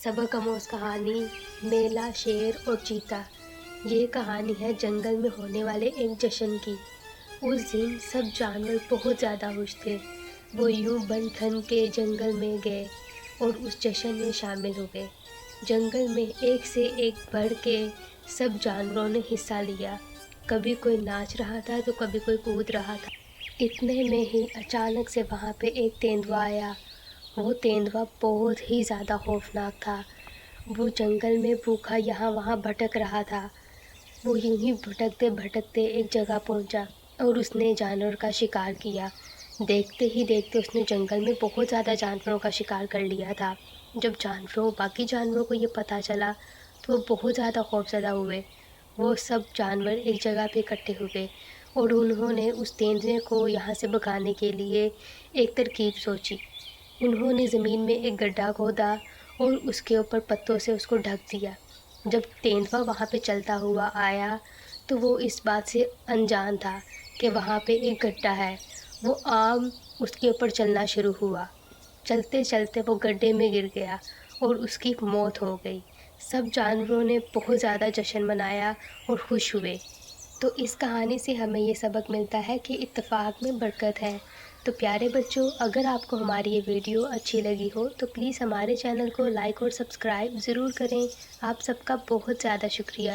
سبق آموز کہانی میلا، شیر اور چیتا۔ یہ کہانی ہے جنگل میں ہونے والے ایک جشن کی۔ اس دن سب جانور بہت زیادہ خوش تھے۔ وہ یوں بن ٹھن کے جنگل میں گئے اور اس جشن میں شامل ہوئے۔ جنگل میں ایک سے ایک بڑھ کے سب جانوروں نے حصہ لیا۔ کبھی کوئی ناچ رہا تھا تو کبھی کوئی کود رہا تھا۔ اتنے میں ہی اچانک سے وہاں پہ ایک تیندوا آیا۔ وہ تیندوا بہت ہی زیادہ خوفناک تھا۔ وہ جنگل میں بھوکا یہاں وہاں بھٹک رہا تھا۔ وہ یوں ہی بھٹکتے بھٹکتے ایک جگہ پہنچا اور اس نے جانور کا شکار کیا۔ دیکھتے ہی دیکھتے اس نے جنگل میں بہت زیادہ جانوروں کا شکار کر لیا تھا۔ جب باقی جانوروں کو یہ پتہ چلا تو وہ بہت زیادہ خوفزدہ ہوئے۔ وہ سب جانور ایک جگہ پہ اکٹھے ہوئے اور انہوں نے اس تیندوے کو یہاں سے بھگانے کے لیے ایک ترکیب سوچی۔ انہوں نے زمین میں ایک گڈھا کھودا اور اس کے اوپر پتوں سے اس کو ڈھک دیا۔ جب تیندوا وہاں پہ چلتا ہوا آیا تو وہ اس بات سے انجان تھا کہ وہاں پہ ایک گڈھا ہے۔ وہ عام اس کے اوپر چلنا شروع ہوا۔ چلتے چلتے وہ گڈھے میں گر گیا اور اس کی موت ہو گئی۔ سب جانوروں نے بہت زیادہ جشن منایا اور خوش ہوئے۔ تو اس کہانی سے ہمیں یہ سبق ملتا ہے کہ اتفاق میں برکت ہے۔ تو پیارے بچوں، اگر آپ کو ہماری یہ ویڈیو اچھی لگی ہو تو پلیز ہمارے چینل کو لائک اور سبسکرائب ضرور کریں۔ آپ سب کا بہت زیادہ شکریہ۔